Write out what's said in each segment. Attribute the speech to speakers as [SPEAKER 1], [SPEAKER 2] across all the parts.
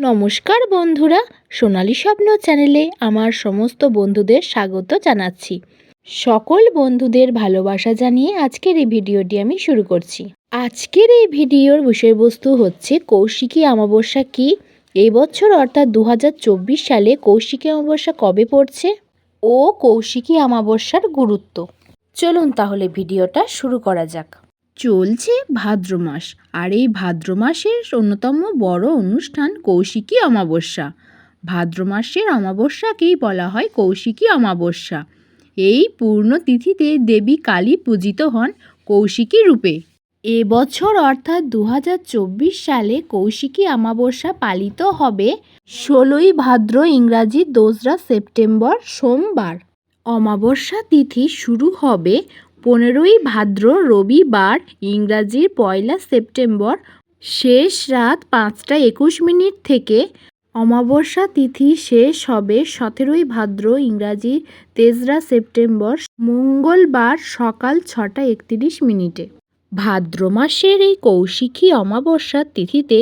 [SPEAKER 1] নমস্কার বন্ধুরা, সোনালী স্বপ্ন চ্যানেলে আমার সমস্ত বন্ধুদের স্বাগত জানাচ্ছি। সকল বন্ধুদের ভালোবাসা জানিয়ে আজকের এই ভিডিওটি আমি শুরু করছি। আজকের এই ভিডিওর বিষয়বস্তু হচ্ছে কৌশিকী অমাবস্যা কি, এই বছর অর্থাৎ 2024 সালে কৌশিকী অমাবস্যা কবে পড়ছে ও কৌশিকী অমাবস্যার গুরুত্ব। চলুন তাহলে ভিডিওটা শুরু করা যাক। চলছে ভাদ্র মাস, আর এই ভাদ্র মাসের অন্যতম বড় অনুষ্ঠান কৌশিকী অমাবস্যা। ভাদ্র মাসের অমাবস্যাকেই বলা হয় কৌশিকী অমাবস্যা। এই পূর্ণ তিথিতে দেবী কালী পূজিত হন কৌশিকী রূপে। এবছর অর্থাৎ 2024 সালে কৌশিকী অমাবস্যা পালিত হবে 16ই ভাদ্র, ইংরাজি 2রা সেপ্টেম্বর সোমবার। অমাবস্যা তিথি শুরু হবে 15ই ভাদ্র রবিবার, ইংরাজির 1লা সেপ্টেম্বর, শেষ রাত 5টা 21 মিনিট থেকে। অমাবস্যা তিথি শেষ হবে 17ই ভাদ্র, ইংরাজি 3রা সেপ্টেম্বর মঙ্গলবার সকাল 6টা 31 মিনিটে। ভাদ্র মাসের এই কৌশিকী অমাবস্যার তিথিতে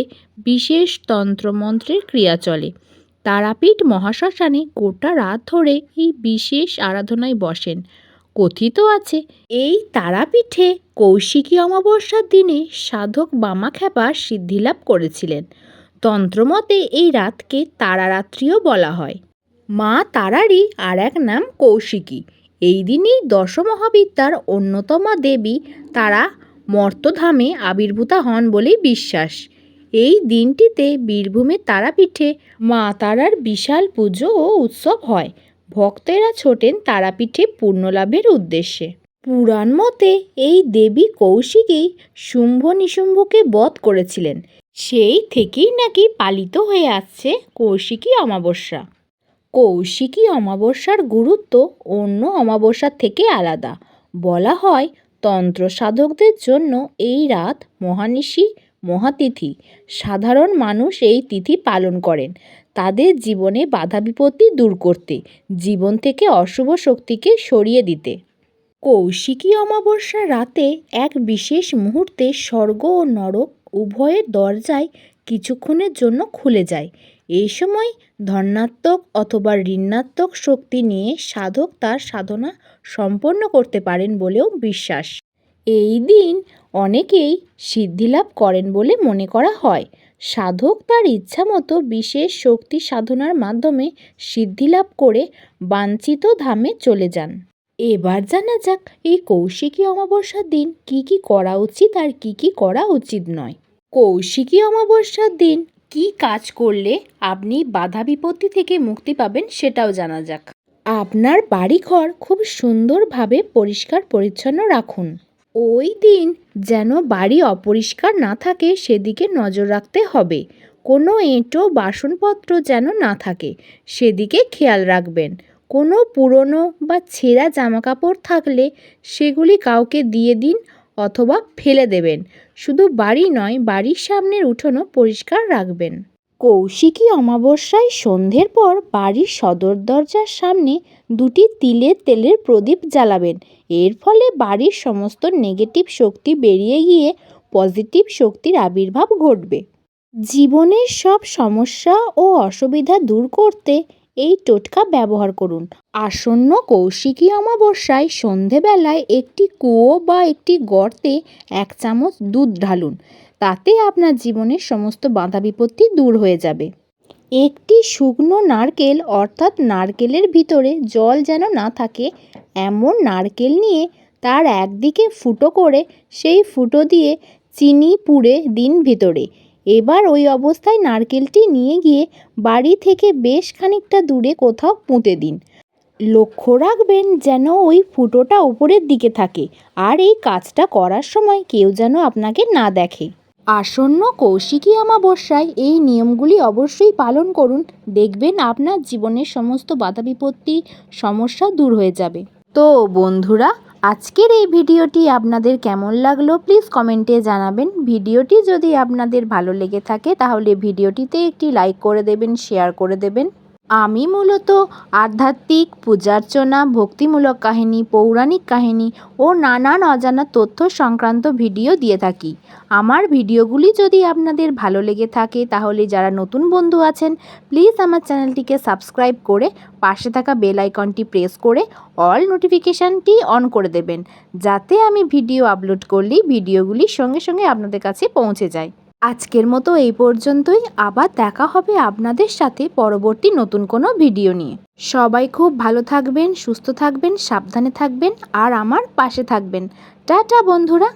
[SPEAKER 1] বিশেষ তন্ত্রমন্ত্রের ক্রিয়া চলে। তারাপীঠ মহাশ্মশানে গোটা রাত ধরে এই বিশেষ আরাধনায় বসেন। কথিত আছে এই তারাপীঠে কৌশিকী অমাবস্যার দিনে সাধক বামাখ্যাপা সিদ্ধিলাভ করেছিলেন। তন্ত্রমতে এই রাতকে তারারাত্রিও বলা হয়। মা তারারই আর এক নাম কৌশিকী। এই দিনই দশমহাবিদ্যার অন্যতমা দেবী তারা মর্তধামে আবির্ভূতা হন বলেই বিশ্বাস। এই দিনটিতে বীরভূমের তারাপীঠে মা তারার বিশাল পুজো ও উৎসব হয়। ভক্তেরা ছোটেন তারাপীঠে পুণ্যলাভের উদ্দেশ্যে। পুরাণ মতে এই দেবী কৌশিকী শুম্ভ নিশুম্ভকে বধ করেছিলেন। সেই থেকেই নাকি পালিত হয়ে আসছে কৌশিকী অমাবস্যা। কৌশিকী অমাবস্যার গুরুত্ব অন্য অমাবস্যার থেকে আলাদা। বলা হয় তন্ত্র সাধকদের জন্য এই রাত মহানিশি, মহাতিথি। সাধারণ মানুষ এই তিথি পালন করেন তাদের জীবনে বাধা বিপত্তি দূর করতে, জীবন থেকে অশুভ শক্তিকে সরিয়ে দিতে। কৌশিকী অমাবস্যার রাতে এক বিশেষ মুহূর্তে স্বর্গ ও নরক উভয়ের দরজায় কিছুক্ষণের জন্য খুলে যায়। এই সময় ধনাত্মক অথবা ঋণাত্মক শক্তি নিয়ে সাধক তার সাধনা সম্পন্ন করতে পারেন বলেও বিশ্বাস। এই দিন অনেকেই সিদ্ধিলাভ করেন বলে মনে করা হয়। সাধক তার ইচ্ছামতো বিশেষ শক্তি সাধনার মাধ্যমে সিদ্ধিলাভ করে বাঞ্ছিত ধামে চলে যান। এবার জানা যাক এই কৌশিকী অমাবস্যার দিন কি কি করা উচিত আর কি কি করা উচিত নয়। কৌশিকী অমাবস্যার দিন কি কাজ করলে আপনি বাধা বিপত্তি থেকে মুক্তি পাবেন সেটাও জানা যাক। আপনার বাড়িঘর খুব সুন্দরভাবে পরিষ্কার পরিচ্ছন্ন রাখুন। ওই দিন যেন বাড়ি অপরিষ্কার না থাকে সেদিকে নজর রাখতে হবে। কোনো এঁটো বাসনপত্র যেন না থাকে সেদিকে খেয়াল রাখবেন। কোনো পুরনো বা ছেঁড়া জামাকাপড় থাকলে সেগুলি কাউকে দিয়ে দিন অথবা ফেলে দেবেন। শুধু বাড়ি নয়, বাড়ির সামনের উঠোনও পরিষ্কার রাখবেন। কৌশিকী অমাবস্যায় সন্ধ্যের পর বাড়ির সদর দরজার সামনে 2টি তিলের তেলের প্রদীপ জ্বালাবেন। এর ফলে বাড়ির সমস্ত নেগেটিভ শক্তি বেরিয়ে গিয়ে পজিটিভ শক্তির আবির্ভাব ঘটবে। জীবনের সব সমস্যা ও অসুবিধা দূর করতে এই টোটকা ব্যবহার করুন। আসন্ন কৌশিকী অমাবস্যায় সন্ধেবেলায় একটি কুয়ো বা একটি গর্তে 1 চামচ দুধ ঢালুন। তাতে আপনার জীবনের সমস্ত বাধা বিপত্তি দূর হয়ে যাবে। একটি শুকনো নারকেল অর্থাৎ নারকেলের ভিতরে জল যেন না থাকে এমন নারকেল নিয়ে তার একদিকে ফুটো করে সেই ফুটো দিয়ে চিনি পুড়ে দিন ভিতরে। এবার ওই অবস্থায় নারকেলটি নিয়ে গিয়ে বাড়ি থেকে বেশ খানিকটা দূরে কোথাও পুঁতে দিন। লক্ষ্য রাখবেন যেন ওই ফুটোটা উপরের দিকে থাকে আর এই কাজটা করার সময় কেউ যেন আপনাকে না দেখে। আসন্ন কৌশিকী অমাবস্যায় এই নিয়মগুলি অবশ্যই পালন করুন। দেখবেন আপনার জীবনের সমস্ত বাধা বিপত্তি সমস্যা দূর হয়ে যাবে। তো বন্ধুরা, আজকের এই ভিডিওটি আপনাদের কেমন লাগলো প্লিজ কমেন্টে জানাবেন। ভিডিওটি যদি আপনাদের ভালো লেগে থাকে তাহলে ভিডিওটিতে একটি লাইক করে দেবেন, শেয়ার করে দেবেন। আমি মূলত আধ্যাত্মিক, পূজার্চনা, ভক্তিমূলক কাহিনী, পৌরাণিক কাহিনী ও নানান অজানা তথ্য সংক্রান্ত ভিডিও দিয়ে থাকি। আমার ভিডিওগুলি যদি আপনাদের ভালো লেগে থাকে তাহলে যারা নতুন বন্ধু আছেন প্লিজ আমার চ্যানেলটিকে সাবস্ক্রাইব করে পাশে থাকা বেল আইকনটি প্রেস করে অল নোটিফিকেশানটি অন করে দেবেন, যাতে আমি ভিডিও আপলোড করলেই ভিডিওগুলি সঙ্গে সঙ্গে আপনাদের কাছে পৌঁছে যায়। আজকের মতো এই পর্যন্তই। আবার দেখা হবে আপনাদের সাথে পরবর্তী নতুন কোনো ভিডিও নিয়ে। সবাই খুব ভালো থাকবেন, সুস্থ থাকবেন, সাবধানে থাকবেন আর আমার পাশে থাকবেন। টাটা বন্ধুরা।